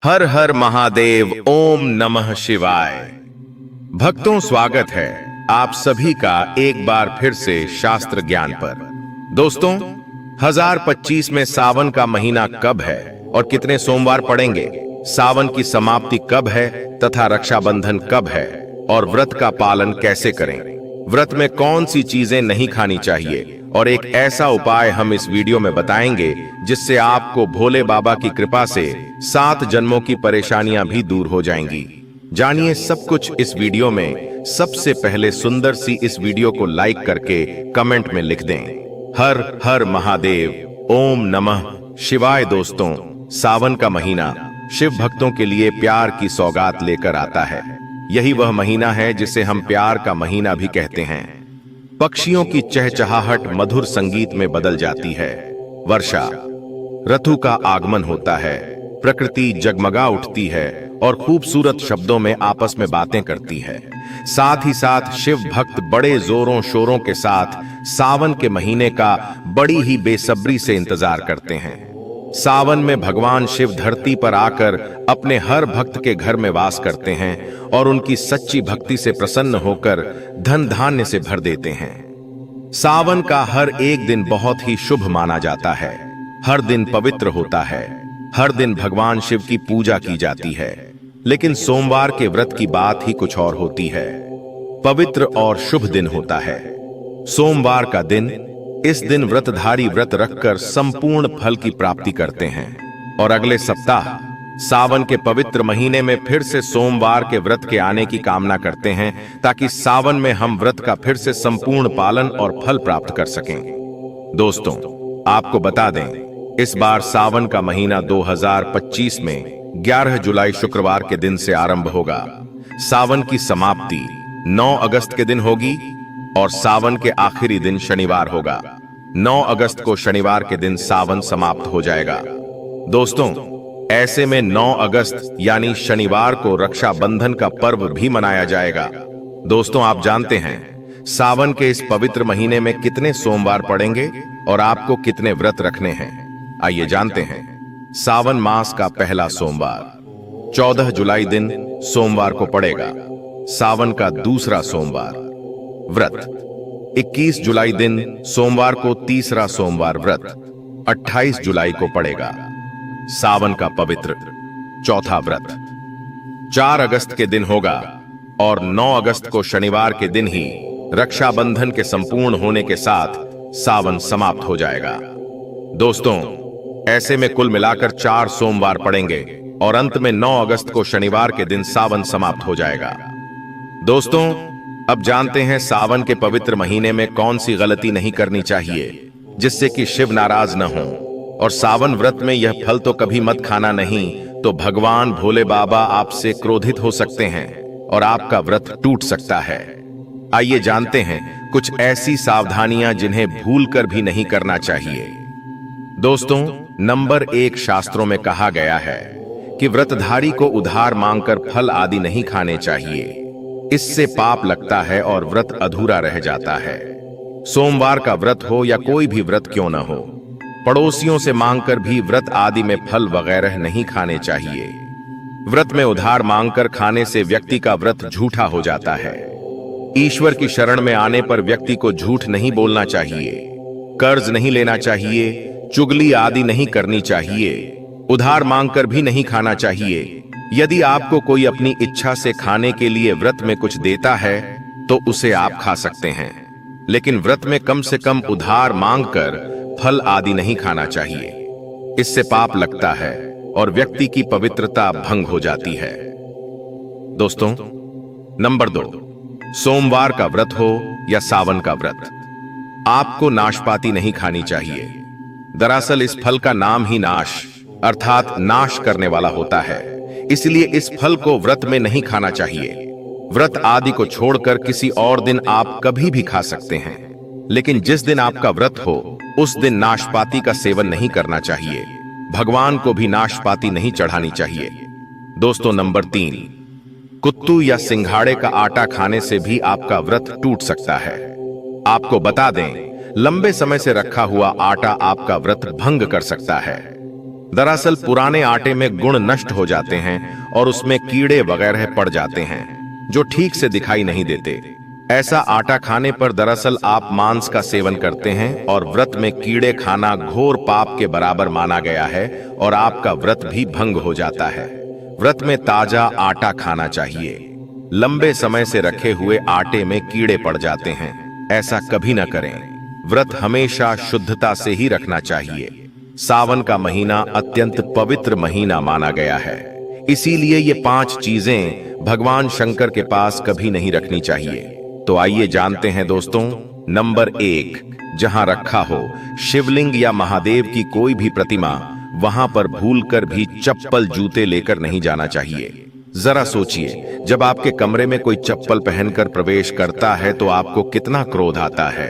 हर हर महादेव, ओम नमः शिवाय। भक्तों, स्वागत है आप सभी का एक बार फिर से शास्त्र ज्ञान पर। दोस्तों, 2025 में सावन का महीना कब है और कितने सोमवार पड़ेंगे, सावन की समाप्ति कब है तथा रक्षाबंधन कब है और व्रत का पालन कैसे करें, व्रत में कौन सी चीजें नहीं खानी चाहिए और एक ऐसा उपाय हम इस वीडियो में बताएंगे जिससे आपको भोले बाबा की कृपा से 7 जन्मों की परेशानियां भी दूर हो जाएंगी। जानिए सब कुछ इस वीडियो में। सबसे पहले सुंदर सी इस वीडियो को लाइक करके कमेंट में लिख दें, हर हर महादेव, ओम नमः शिवाय। दोस्तों, सावन का महीना शिव भक्तों के लिए प्यार की सौगात लेकर आता है। यही वह महीना है जिसे हम प्यार का महीना भी कहते हैं। पक्षियों की चहचहाहट मधुर संगीत में बदल जाती है। वर्षा ऋतु का आगमन होता है, प्रकृति जगमगा उठती है और खूबसूरत शब्दों में आपस में बातें करती है। साथ ही साथ शिव भक्त बड़े जोरों शोरों के साथ सावन के महीने का बड़ी ही बेसब्री से इंतजार करते हैं। सावन में भगवान शिव धरती पर आकर अपने हर भक्त के घर में वास करते हैं और उनकी सच्ची भक्ति से प्रसन्न होकर धन धान्य से भर देते हैं। सावन का हर एक दिन बहुत ही शुभ माना जाता है। हर दिन पवित्र होता है, हर दिन भगवान शिव की पूजा की जाती है। लेकिन सोमवार के व्रत की बात ही कुछ और होती है। पवित्र और शुभ दिन होता है सोमवार का दिन। इस दिन व्रतधारी व्रत रखकर संपूर्ण फल की प्राप्ति करते हैं और अगले सप्ताह सावन के पवित्र महीने में फिर से सोमवार के व्रत के आने की कामना करते हैं ताकि सावन में हम व्रत का फिर से संपूर्ण पालन और फल प्राप्त कर सकें। दोस्तों, आपको बता दें, इस बार सावन का महीना 2025 में 11 जुलाई शुक्रवार के दिन से आरंभ होगा। सावन की समाप्ति 9 अगस्त के दिन होगी और सावन के आखिरी दिन शनिवार होगा। 9 अगस्त को शनिवार के दिन सावन समाप्त हो जाएगा। दोस्तों, ऐसे में 9 अगस्त यानी शनिवार को रक्षाबंधन का पर्व भी मनाया जाएगा। दोस्तों, आप जानते हैं सावन के इस पवित्र महीने में कितने सोमवार पड़ेंगे और आपको कितने व्रत रखने हैं। आइए जानते हैं। सावन मास का पहला सोमवार 14 जुलाई दिन सोमवार को पड़ेगा। सावन का दूसरा सोमवार व्रत 21 जुलाई दिन सोमवार को तीसरा सोमवार व्रत 28 जुलाई को पड़ेगा। सावन का पवित्र चौथा व्रत 4 अगस्त के दिन होगा और 9 अगस्त को शनिवार के दिन ही रक्षाबंधन के संपूर्ण होने के साथ सावन समाप्त हो जाएगा। दोस्तों, ऐसे में कुल मिलाकर 4 सोमवार पड़ेंगे और अंत में 9 अगस्त को शनिवार के दिन सावन समाप्त हो जाएगा। दोस्तों, अब जानते हैं सावन के पवित्र महीने में कौन सी गलती नहीं करनी चाहिए जिससे कि शिव नाराज न हो। और सावन व्रत में यह फल तो कभी मत खाना, नहीं तो भगवान भोले बाबा आपसे क्रोधित हो सकते हैं और आपका व्रत टूट सकता है। आइए जानते हैं कुछ ऐसी सावधानियां जिन्हें भूलकर भी नहीं करना चाहिए। दोस्तों, नंबर 1, शास्त्रों में कहा गया है कि व्रतधारी को उधार मांगकर फल आदि नहीं खाने चाहिए। इससे पाप लगता है और व्रत अधूरा रह जाता है। सोमवार का व्रत हो या कोई भी व्रत क्यों न हो, पड़ोसियों से मांगकर भी व्रत आदि में फल वगैरह नहीं खाने चाहिए। व्रत में उधार मांगकर खाने से व्यक्ति का व्रत झूठा हो जाता है। ईश्वर की शरण में आने पर व्यक्ति को झूठ नहीं बोलना चाहिए, कर्ज नहीं लेना चाहिए, चुगली आदि नहीं करनी चाहिए, उधार मांगकर भी नहीं खाना चाहिए। यदि आपको कोई अपनी इच्छा से खाने के लिए व्रत में कुछ देता है तो उसे आप खा सकते हैं, लेकिन व्रत में कम से कम उधार मांगकर फल आदि नहीं खाना चाहिए। इससे पाप लगता है और व्यक्ति की पवित्रता भंग हो जाती है। दोस्तों, नंबर 2, सोमवार का व्रत हो या सावन का व्रत, आपको नाशपाती नहीं खानी चाहिए। दरअसल इस फल का नाम ही नाश अर्थात नाश करने वाला होता है, इसलिए इस फल को व्रत में नहीं खाना चाहिए। व्रत आदि को छोड़कर किसी और दिन आप कभी भी खा सकते हैं, लेकिन जिस दिन आपका व्रत हो उस दिन नाशपाती का सेवन नहीं करना चाहिए। भगवान को भी नाशपाती नहीं चढ़ानी चाहिए। दोस्तों, नंबर 3, कुत्तू या सिंघाड़े का आटा खाने से भी आपका व्रत टूट सकता है। आपको बता दें, लंबे समय से रखा हुआ आटा आपका व्रत भंग कर सकता है। दरअसल पुराने आटे में गुण नष्ट हो जाते हैं और उसमें कीड़े वगैरह पड़ जाते हैं जो ठीक से दिखाई नहीं देते। ऐसा आटा खाने पर दरअसल आप मांस का सेवन करते हैं और व्रत में कीड़े खाना घोर पाप के बराबर माना गया है और आपका व्रत भी भंग हो जाता है। व्रत में ताजा आटा खाना चाहिए। लंबे समय से रखे हुए आटे में कीड़े पड़ जाते हैं, ऐसा कभी न करें। व्रत हमेशा शुद्धता से ही रखना चाहिए। सावन का महीना अत्यंत पवित्र महीना माना गया है, इसीलिए ये 5 चीजें भगवान शंकर के पास कभी नहीं रखनी चाहिए। तो आइए जानते हैं दोस्तों। नंबर 1, जहां रखा हो शिवलिंग या महादेव की कोई भी प्रतिमा, वहां पर भूलकर भी चप्पल जूते लेकर नहीं जाना चाहिए। जरा सोचिए, जब आपके कमरे में कोई चप्पल पहनकर प्रवेश करता है तो आपको कितना क्रोध आता है।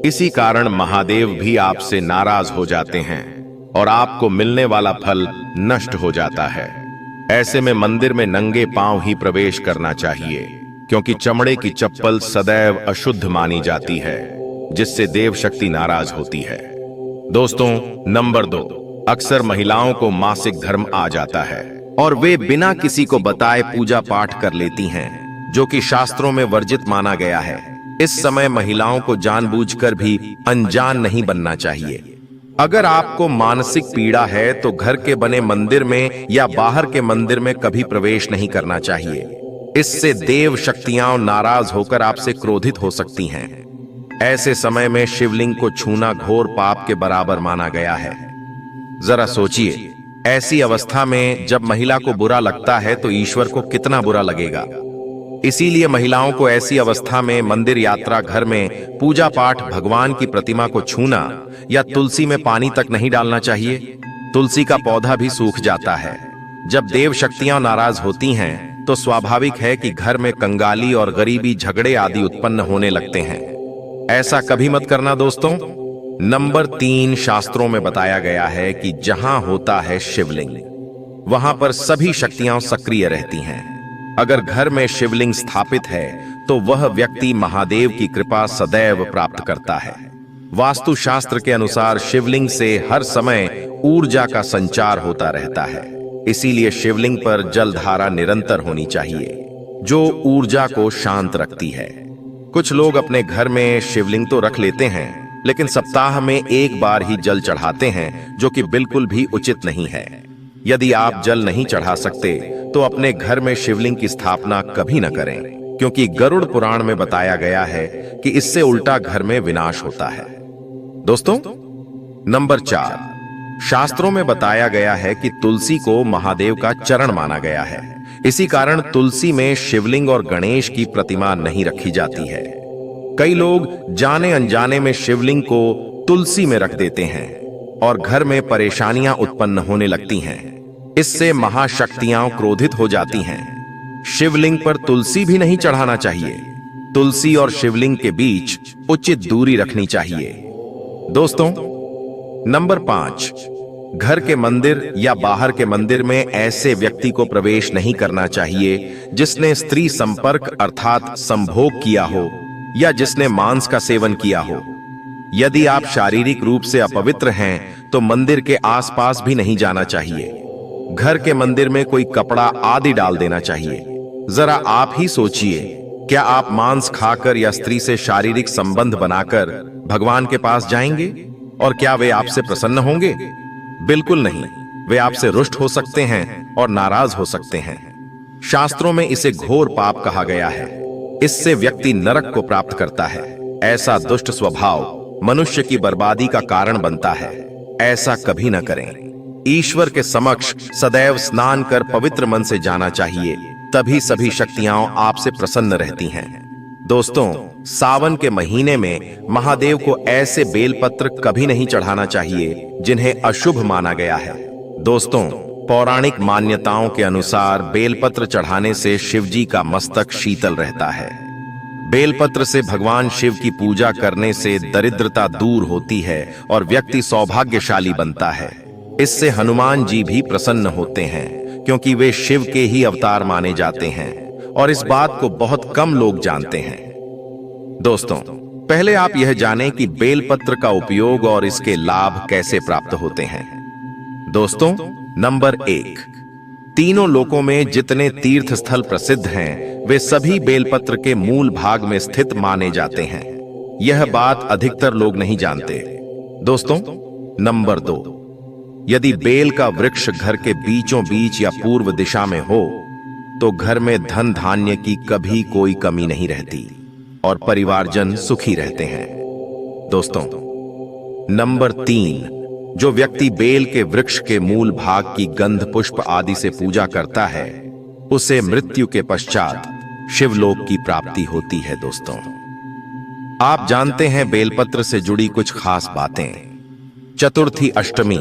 इसी कारण महादेव भी आपसे नाराज हो जाते हैं और आपको मिलने वाला फल नष्ट हो जाता है। ऐसे में मंदिर में नंगे पांव ही प्रवेश करना चाहिए, क्योंकि चमड़े की चप्पल सदैव अशुद्ध मानी जाती है, जिससे देव शक्ति नाराज होती है। दोस्तों, नंबर 2, अक्सर महिलाओं को मासिक धर्म आ जाता है और वे बिना किसी को बताए पूजा पाठ कर लेती हैं, जो कि शास्त्रों में वर्जित माना गया है। इस समय महिलाओं को जानबूझकर भी अनजान नहीं बनना चाहिए। अगर आपको मानसिक पीड़ा है तो घर के बने मंदिर में या बाहर के मंदिर में कभी प्रवेश नहीं करना चाहिए। इससे देव शक्तियां नाराज होकर आपसे क्रोधित हो सकती हैं। ऐसे समय में शिवलिंग को छूना घोर पाप के बराबर माना गया है। जरा सोचिए, ऐसी अवस्था में जब महिला को बुरा लगता है तो ईश्वर को कितना बुरा लगेगा। इसीलिए महिलाओं को ऐसी अवस्था में मंदिर यात्रा, घर में पूजा पाठ, भगवान की प्रतिमा को छूना या तुलसी में पानी तक नहीं डालना चाहिए। तुलसी का पौधा भी सूख जाता है। जब देव शक्तियां नाराज होती हैं तो स्वाभाविक है कि घर में कंगाली और गरीबी, झगड़े आदि उत्पन्न होने लगते हैं। ऐसा कभी मत करना दोस्तों। नंबर 3, शास्त्रों में बताया गया है कि जहां होता है शिवलिंग, वहां पर सभी शक्तियां सक्रिय रहती हैं। अगर घर में शिवलिंग स्थापित है तो वह व्यक्ति महादेव की कृपा सदैव प्राप्त करता है। वास्तु शास्त्र के अनुसार शिवलिंग से हर समय ऊर्जा का संचार होता रहता है। इसीलिए शिवलिंग पर जलधारा निरंतर होनी चाहिए, जो ऊर्जा को शांत रखती है। कुछ लोग अपने घर में शिवलिंग तो रख लेते हैं, लेकिन सप्ताह में एक बार ही जल चढ़ाते हैं, जो कि बिल्कुल भी उचित नहीं है। यदि आप जल नहीं चढ़ा सकते तो अपने घर में शिवलिंग की स्थापना कभी न करें, क्योंकि गरुड़ पुराण में बताया गया है कि इससे उल्टा घर में विनाश होता है। दोस्तों, नंबर 4, शास्त्रों में बताया गया है कि तुलसी को महादेव का चरण माना गया है। इसी कारण तुलसी में शिवलिंग और गणेश की प्रतिमा नहीं रखी जाती है। कई लोग जाने अनजाने में शिवलिंग को तुलसी में रख देते हैं और घर में परेशानियां उत्पन्न होने लगती हैं। इससे महाशक्तियां क्रोधित हो जाती हैं। शिवलिंग पर तुलसी भी नहीं चढ़ाना चाहिए। तुलसी और शिवलिंग के बीच उचित दूरी रखनी चाहिए। दोस्तों, नंबर 5, घर के मंदिर या बाहर के मंदिर में ऐसे व्यक्ति को प्रवेश नहीं करना चाहिए जिसने स्त्री संपर्क अर्थात संभोग किया हो या जिसने मांस का सेवन किया हो। यदि आप शारीरिक रूप से अपवित्र हैं तो मंदिर के आसपास भी नहीं जाना चाहिए। घर के मंदिर में कोई कपड़ा आदि डाल देना चाहिए। जरा आप ही सोचिए, क्या आप मांस खाकर या स्त्री से शारीरिक संबंध बनाकर भगवान के पास जाएंगे? और क्या वे आपसे प्रसन्न होंगे? बिल्कुल नहीं। वे आपसे रुष्ट हो सकते हैं और नाराज हो सकते हैं। शास्त्रों में इसे घोर पाप कहा गया है। इससे व्यक्ति नरक को प्राप्त करता है। ऐसा दुष्ट स्वभाव मनुष्य की बर्बादी का कारण बनता है। ऐसा कभी न करें। ईश्वर के समक्ष सदैव स्नान कर पवित्र मन से जाना चाहिए, तभी सभी शक्तियां आपसे प्रसन्न रहती हैं। दोस्तों, सावन के महीने में महादेव को ऐसे बेलपत्र कभी नहीं चढ़ाना चाहिए जिन्हें अशुभ माना गया है। दोस्तों, पौराणिक मान्यताओं के अनुसार बेलपत्र चढ़ाने से शिवजी का मस्तक शीतल रहता है। बेलपत्र से भगवान शिव की पूजा करने से दरिद्रता दूर होती है और व्यक्ति सौभाग्यशाली बनता है। इससे हनुमान जी भी प्रसन्न होते हैं, क्योंकि वे शिव के ही अवतार माने जाते हैं और इस बात को बहुत कम लोग जानते हैं। दोस्तों, पहले आप यह जानें कि बेलपत्र का उपयोग और इसके लाभ कैसे प्राप्त होते हैं। दोस्तों, नंबर 1, तीनों लोकों में जितने तीर्थ स्थल प्रसिद्ध हैं, वे सभी बेलपत्र के मूल भाग में स्थित माने जाते हैं। यह बात अधिकतर लोग नहीं जानते। दोस्तों, नंबर 2, यदि बेल का वृक्ष घर के बीचों बीच या पूर्व दिशा में हो तो घर में धन धान्य की कभी कोई कमी नहीं रहती और परिवारजन सुखी रहते हैं। दोस्तों, नंबर 3, जो व्यक्ति बेल के वृक्ष के मूल भाग की गंध पुष्प आदि से पूजा करता है, उसे मृत्यु के पश्चात शिवलोक की प्राप्ति होती है। दोस्तों, आप जानते हैं बेलपत्र से जुड़ी कुछ खास बातें। चतुर्थी, अष्टमी,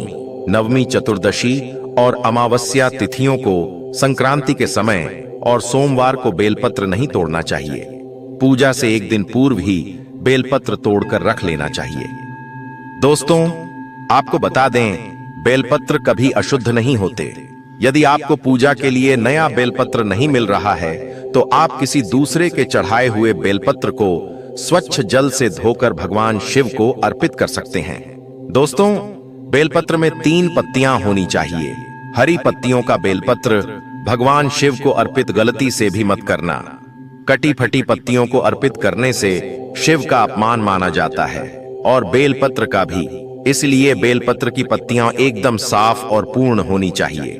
नवमी, चतुर्दशी और अमावस्या तिथियों को संक्रांति के समय और सोमवार को बेलपत्र नहीं तोड़ना चाहिए। पूजा से एक दिन पूर्व ही बेलपत्र तोड़कर रख लेना चाहिए। दोस्तों, आपको बता दें, बेलपत्र कभी अशुद्ध नहीं होते। यदि आपको पूजा के लिए नया बेलपत्र नहीं मिल रहा है तो आप किसी दूसरे के चढ़ाए हुए बेलपत्र को स्वच्छ जल से धोकर भगवान शिव को अर्पित कर सकते हैं। दोस्तों, बेलपत्र में 3 पत्तियां होनी चाहिए। हरी पत्तियों का बेलपत्र भगवान शिव को अर्पित गलती से भी मत करना। कटी फटी पत्तियों को अर्पित करने से शिव का अपमान माना जाता है और बेलपत्र का भी। इसलिए बेलपत्र की पत्तियां एकदम साफ और पूर्ण होनी चाहिए।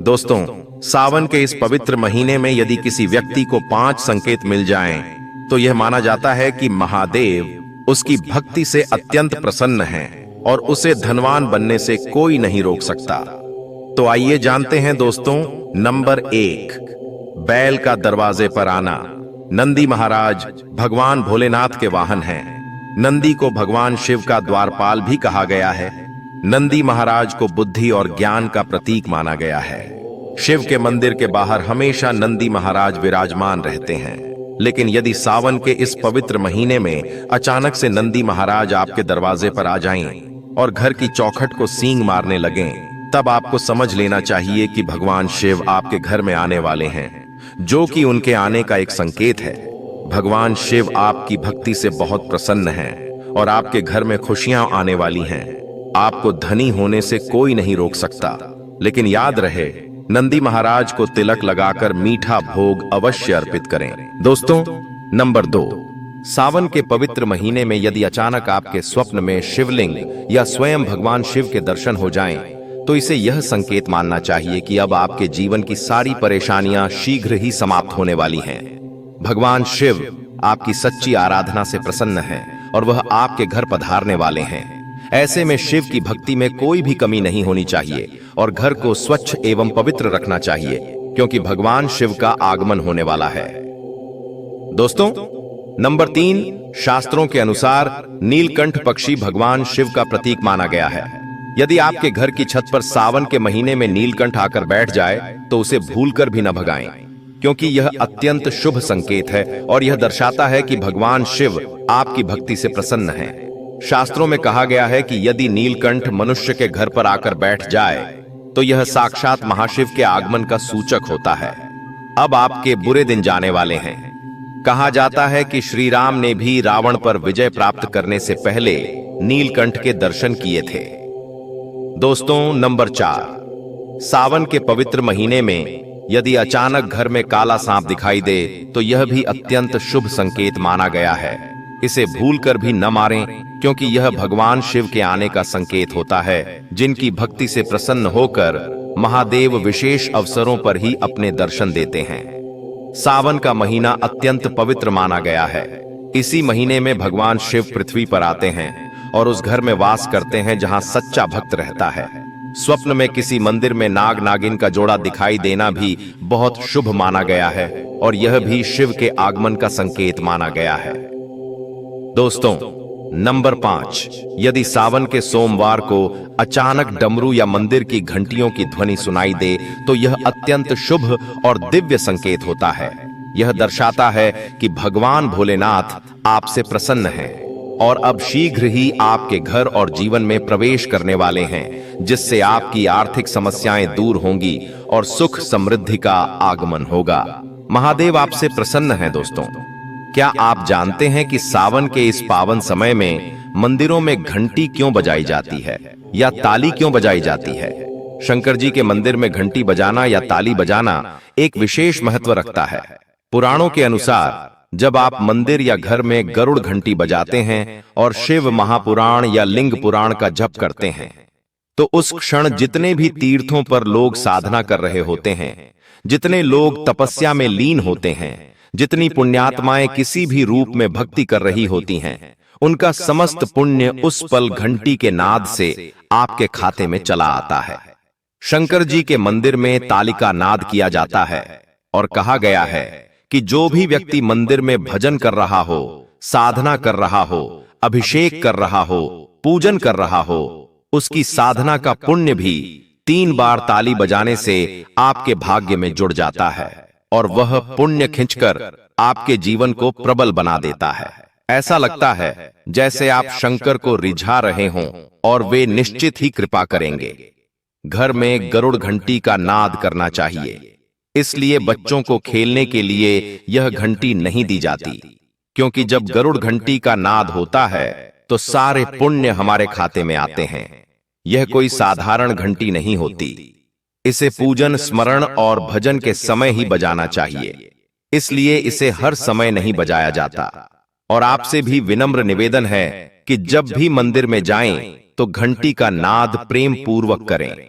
दोस्तों, सावन के इस पवित्र महीने में यदि किसी व्यक्ति को 5 संकेत मिल जाएं, तो यह माना जाता है कि महादेव उसकी भक्ति से अत्यंत प्रसन्न हैं और उसे धनवान बनने से कोई नहीं रोक सकता। तो आइए जानते हैं दोस्तों, नंबर 1, बैल का दरवाजे पर आना। नंदी महाराज भगवान भोलेनाथ के वाहन हैं। नंदी को भगवान शिव का द्वारपाल भी कहा गया है। नंदी महाराज को बुद्धि और ज्ञान का प्रतीक माना गया है। शिव के मंदिर के बाहर हमेशा नंदी महाराज विराजमान रहते हैं। लेकिन यदि सावन के इस पवित्र महीने में अचानक से नंदी महाराज आपके दरवाजे पर आ जाएं और घर की चौखट को सींग मारने लगें, तब आपको समझ लेना चाहिए कि भगवान शिव आपके घर में आने वाले हैं, जो कि उनके आने का एक संकेत है। भगवान शिव आपकी भक्ति से बहुत प्रसन्न हैं और आपके घर में खुशियां आने वाली हैं। आपको धनी होने से कोई नहीं रोक सकता। लेकिन याद रहे, नंदी महाराज को तिलक लगाकर मीठा भोग अवश्य अर्पित करें। दोस्तों, नंबर 2, सावन के पवित्र महीने में यदि अचानक आपके स्वप्न में शिवलिंग या स्वयं भगवान शिव के दर्शन हो जाएं, तो इसे यह संकेत मानना चाहिए कि अब आपके जीवन की सारी परेशानियां शीघ्र ही समाप्त होने वाली हैं। भगवान शिव आपकी सच्ची आराधना से प्रसन्न हैं और वह आपके घर पधारने वाले हैं। ऐसे में शिव की भक्ति में कोई भी कमी नहीं होनी चाहिए और घर को स्वच्छ एवं पवित्र रखना चाहिए, क्योंकि भगवान शिव का आगमन होने वाला है। दोस्तों, नंबर 3, शास्त्रों के अनुसार नीलकंठ पक्षी भगवान शिव का प्रतीक माना गया है। यदि आपके घर की छत पर सावन के महीने में नीलकंठ आकर बैठ जाए तो उसे भूलकर भी न भगाएं, क्योंकि यह अत्यंत शुभ संकेत है और यह दर्शाता है कि भगवान शिव आपकी भक्ति से प्रसन्न हैं। शास्त्रों में कहा गया है कि यदि नीलकंठ मनुष्य के घर पर आकर बैठ जाए तो यह साक्षात महाशिव के आगमन का सूचक होता है। अब आपके बुरे दिन जाने वाले हैं। कहा जाता है कि श्री राम ने भी रावण पर विजय प्राप्त करने से पहले नीलकंठ के दर्शन किए थे। दोस्तों, नंबर 4, सावन के पवित्र महीने में यदि अचानक घर में काला सांप दिखाई दे तो यह भी अत्यंत शुभ संकेत माना गया है। इसे भूलकर भी न मारें, क्योंकि यह भगवान शिव के आने का संकेत होता है, जिनकी भक्ति से प्रसन्न होकर महादेव विशेष अवसरों पर ही अपने दर्शन देते हैं। सावन का महीना अत्यंत पवित्र माना गया है। इसी महीने में भगवान शिव पृथ्वी पर आते हैं और उस घर में वास करते हैं जहां सच्चा भक्त रहता है। स्वप्न में किसी मंदिर में नाग नागिन का जोड़ा दिखाई देना भी बहुत शुभ माना गया है और यह भी शिव के आगमन का संकेत माना गया है। दोस्तों, नंबर 5, यदि सावन के सोमवार को अचानक डमरू या मंदिर की घंटियों की ध्वनि सुनाई दे तो यह अत्यंत शुभ और दिव्य संकेत होता है। यह दर्शाता है कि भगवान भोलेनाथ आपसे प्रसन्न हैं और अब शीघ्र ही आपके घर और जीवन में प्रवेश करने वाले हैं, जिससे आपकी आर्थिक समस्याएं दूर होंगी और सुख समृद्धि का आगमन होगा। महादेव आपसे प्रसन्न हैं। दोस्तों, क्या आप जानते हैं कि सावन के इस पावन समय में मंदिरों में घंटी क्यों बजाई जाती है या ताली क्यों बजाई जाती है? शंकर जी के मंदिर में घंटी बजाना या ताली बजाना एक विशेष महत्व रखता है। पुराणों के अनुसार जब आप मंदिर या घर में गरुड़ घंटी बजाते हैं और शिव महापुराण या लिंग पुराण का जप करते हैं, तो उस क्षण जितने भी तीर्थों पर लोग साधना कर रहे होते हैं, जितने लोग तपस्या में लीन होते हैं, जितनी पुण्यात्माएं किसी भी रूप में भक्ति कर रही होती हैं, उनका समस्त पुण्य उस पल घंटी के नाद से आपके खाते में चला आता है। शंकर जी के मंदिर में ताली का नाद किया जाता है और कहा गया है कि जो भी व्यक्ति मंदिर में भजन कर रहा हो, साधना कर रहा हो, अभिषेक कर रहा हो, पूजन कर रहा हो, उसकी साधना का पुण्य भी 3 बार ताली बजाने से आपके भाग्य में जुड़ जाता है और वह पुण्य खिंचकर आपके जीवन को प्रबल बना देता है। ऐसा लगता है जैसे आप शंकर को रिझा रहे हों और वे निश्चित ही कृपा करेंगे। घर में गरुड़ घंटी का नाद करना चाहिए, इसलिए बच्चों को खेलने के लिए यह घंटी नहीं दी जाती, क्योंकि जब गरुड़ घंटी का नाद होता है तो सारे पुण्य हमारे खाते में आते हैं। यह कोई साधारण घंटी नहीं होती, इसे पूजन, स्मरण और भजन के समय ही बजाना चाहिए, इसलिए इसे हर समय नहीं बजाया जाता। और आपसे भी विनम्र निवेदन है कि जब भी मंदिर में जाएं तो घंटी का नाद प्रेम पूर्वक करें,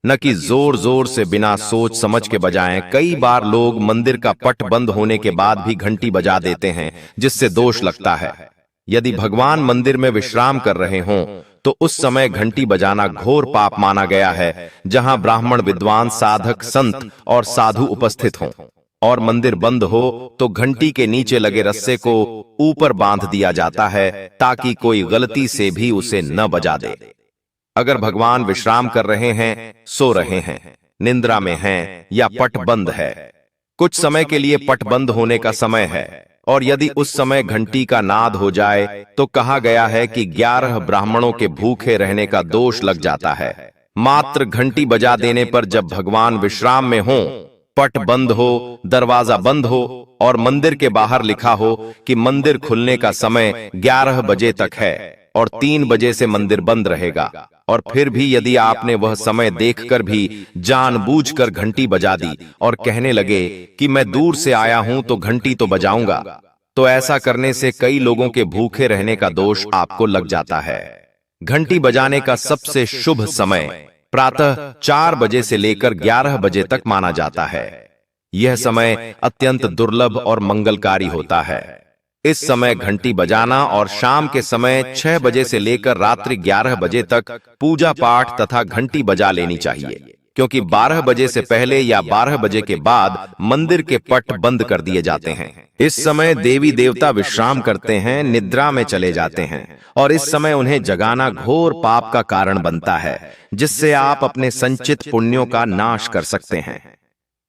न कि जोर जोर से बिना सोच समझ के बजाएं। कई बार लोग मंदिर का पट बंद होने के बाद भी घंटी बजा देते हैं, जिससे दोष लगता है। यदि भगवान मंदिर में विश्राम कर रहे हों तो उस समय घंटी बजाना घोर पाप माना गया है। जहां ब्राह्मण, विद्वान, साधक, संत और साधु उपस्थित हों और मंदिर बंद हो तो घंटी के नीचे लगे रस्से को ऊपर बांध दिया जाता है ताकि कोई गलती से भी उसे न बजा दे। अगर भगवान विश्राम कर रहे हैं, सो रहे हैं, निंद्रा में हैं या पट बंद है, कुछ समय के लिए पट बंद होने का समय है, और यदि उस समय घंटी का नाद हो जाए तो कहा गया है कि 11 ब्राह्मणों के भूखे रहने का दोष लग जाता है। मात्र घंटी बजा देने पर जब भगवान विश्राम में हो, पट बंद हो, दरवाजा बंद हो और मंदिर के बाहर लिखा हो कि मंदिर खुलने का समय 11 बजे तक है और 3 बजे से मंदिर बंद रहेगा, और फिर भी यदि आपने वह समय देखकर भी जानबूझकर घंटी बजा दी और कहने लगे कि मैं दूर से आया हूं तो घंटी तो बजाऊंगा, तो ऐसा करने से कई लोगों के भूखे रहने का दोष आपको लग जाता है। घंटी बजाने का सबसे शुभ समय प्रातः 4 बजे से लेकर 11 बजे तक माना जाता है। यह समय अत्यंत दुर्लभ और मंगलकारी होता है। इस समय घंटी बजाना और शाम के समय 6 बजे से लेकर रात्रि 11 बजे तक पूजा पाठ तथा घंटी बजा लेनी चाहिए, क्योंकि 12 बजे से पहले या 12 बजे के बाद मंदिर के पट बंद कर दिए जाते हैं। इस समय देवी देवता विश्राम करते हैं, निद्रा में चले जाते हैं, और इस समय उन्हें जगाना घोर पाप का कारण बनता है, जिससे आप अपने संचित पुण्यों का नाश कर सकते हैं।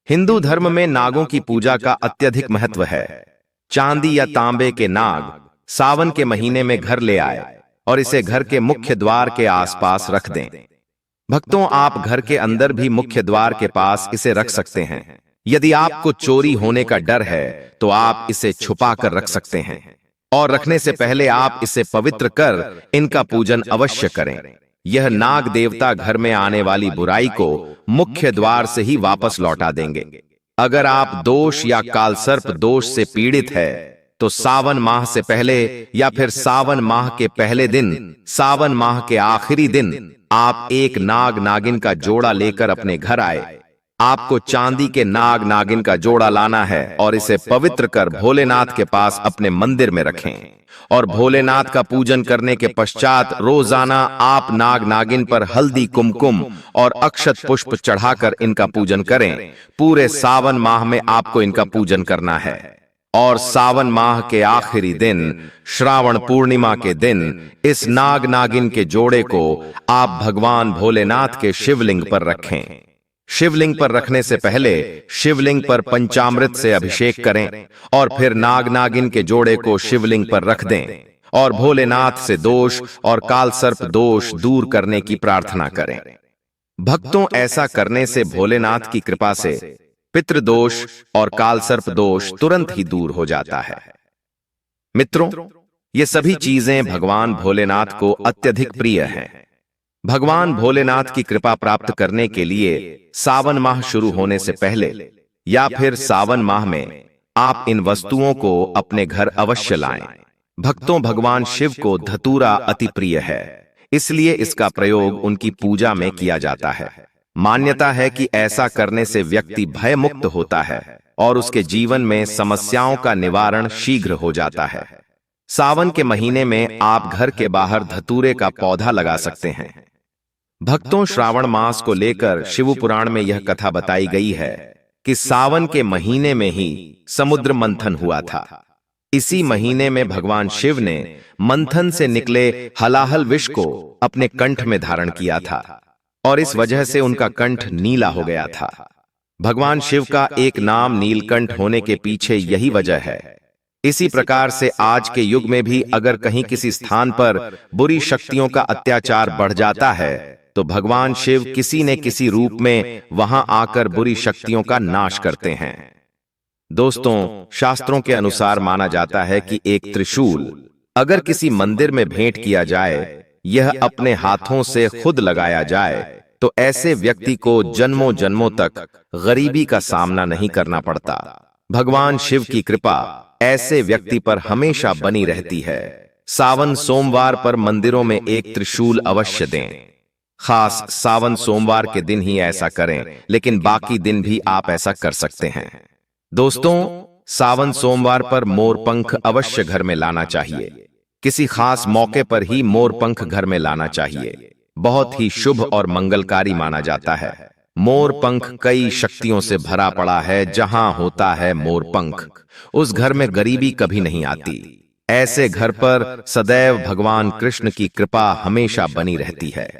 हिंदू धर्म में नागों की पूजा का अत्यधिक महत्व है। चांदी या तांबे के नाग सावन के महीने में घर ले आए और इसे घर के मुख्य द्वार के आसपास रख दें। भक्तों, आप घर के अंदर भी मुख्य द्वार के पास इसे रख सकते हैं। यदि आपको चोरी होने का डर है तो आप इसे छुपा कर रख सकते हैं, और रखने से पहले आप इसे पवित्र कर इनका पूजन अवश्य करें। यह नाग देवता घर में आने वाली बुराई को मुख्य द्वार से ही वापस लौटा देंगे। अगर आप दोष या कालसर्प दोष से पीड़ित है तो सावन माह से पहले या फिर सावन माह के पहले दिन, सावन माह के आखिरी दिन आप एक नाग नागिन का जोड़ा लेकर अपने घर आए। आपको चांदी के नाग नागिन का जोड़ा लाना है और इसे पवित्र कर भोलेनाथ के पास अपने मंदिर में रखें, और भोलेनाथ का पूजन करने के पश्चात रोजाना आप नाग नागिन पर हल्दी, कुमकुम और अक्षत पुष्प चढ़ाकर इनका पूजन करें। पूरे सावन माह में आपको इनका पूजन करना है, और सावन माह के आखिरी दिन, श्रावण पूर्णिमा के दिन, इस नाग नागिन के जोड़े को आप भगवान भोलेनाथ के शिवलिंग पर रखें। शिवलिंग पर रखने से पहले शिवलिंग पर पंचामृत से अभिषेक करें और फिर नाग नागिन के जोड़े को शिवलिंग पर रख दें और भोलेनाथ से दोष और कालसर्प दोष दूर करने की प्रार्थना करें। भक्तों, ऐसा करने से भोलेनाथ की कृपा से पितृदोष और कालसर्प दोष तुरंत ही दूर हो जाता है। मित्रों, ये सभी चीजें भगवान भोलेनाथ को अत्यधिक प्रिय हैं। भगवान भोलेनाथ की कृपा प्राप्त करने के लिए सावन माह शुरू होने से पहले या फिर सावन माह में आप इन वस्तुओं को अपने घर अवश्य लाएं। भक्तों, भगवान शिव को धतूरा अति प्रिय है, इसलिए इसका प्रयोग उनकी पूजा में किया जाता है। मान्यता है कि ऐसा करने से व्यक्ति भय मुक्त होता है और उसके जीवन में समस्याओं का निवारण शीघ्र हो जाता है। सावन के महीने में आप घर के बाहर धतूरे का पौधा लगा सकते हैं। भक्तों, श्रावण मास को लेकर शिव पुराण में यह कथा बताई गई है कि सावन के महीने में ही समुद्र मंथन हुआ था। इसी महीने में भगवान शिव ने मंथन से निकले हलाहल विष को अपने कंठ में धारण किया था और इस वजह से उनका कंठ नीला हो गया था। भगवान शिव का एक नाम नीलकंठ होने के पीछे यही वजह है। इसी प्रकार से आज के युग में भी अगर कहीं किसी स्थान पर बुरी शक्तियों का अत्याचार बढ़ जाता है तो भगवान शिव किसी न किसी रूप में वहां आकर बुरी शक्तियों का नाश करते हैं। दोस्तों, शास्त्रों के अनुसार माना जाता है कि एक त्रिशूल अगर किसी मंदिर में भेंट किया जाए, यह अपने हाथों से खुद लगाया जाए, तो ऐसे व्यक्ति को जन्मों जन्मों तक गरीबी का सामना नहीं करना पड़ता। भगवान शिव की कृपा ऐसे व्यक्ति पर हमेशा बनी रहती है। सावन सोमवार पर मंदिरों में एक त्रिशूल अवश्य दें। खास सावन सोमवार के दिन ही ऐसा करें, लेकिन बाकी दिन भी आप ऐसा कर सकते हैं। दोस्तों, सावन सोमवार पर मोरपंख अवश्य घर में लाना चाहिए। किसी खास मौके पर ही मोरपंख घर में लाना चाहिए। बहुत ही शुभ और मंगलकारी माना जाता है। मोरपंख कई शक्तियों से भरा पड़ा है। जहां होता है मोरपंख, उस घर में गरीबी कभी नहीं आती। ऐसे घर पर सदैव भगवान कृष्ण की कृपा हमेशा बनी रहती है।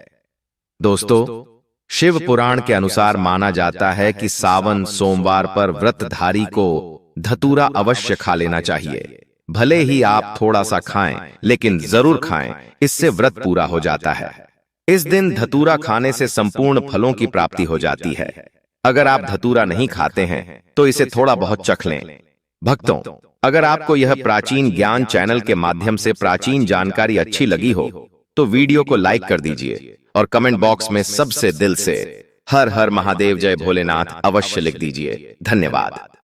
दोस्तों, शिव पुराण के अनुसार माना जाता है कि सावन सोमवार पर व्रतधारी को धतूरा अवश्य खा लेना चाहिए। भले ही आप थोड़ा सा खाएं, लेकिन जरूर खाएं, इससे व्रत पूरा हो जाता है। इस दिन धतूरा खाने से संपूर्ण फलों की प्राप्ति हो जाती है। अगर आप धतूरा नहीं खाते हैं तो इसे थोड़ा बहुत चख लें। भक्तों, अगर आपको यह प्राचीन ज्ञान चैनल के माध्यम से प्राचीन जानकारी अच्छी लगी हो तो वीडियो को लाइक कर दीजिए और कमेंट बॉक्स में सबसे दिल से हर हर महादेव जय भोलेनाथ अवश्य लिख दीजिए। धन्यवाद।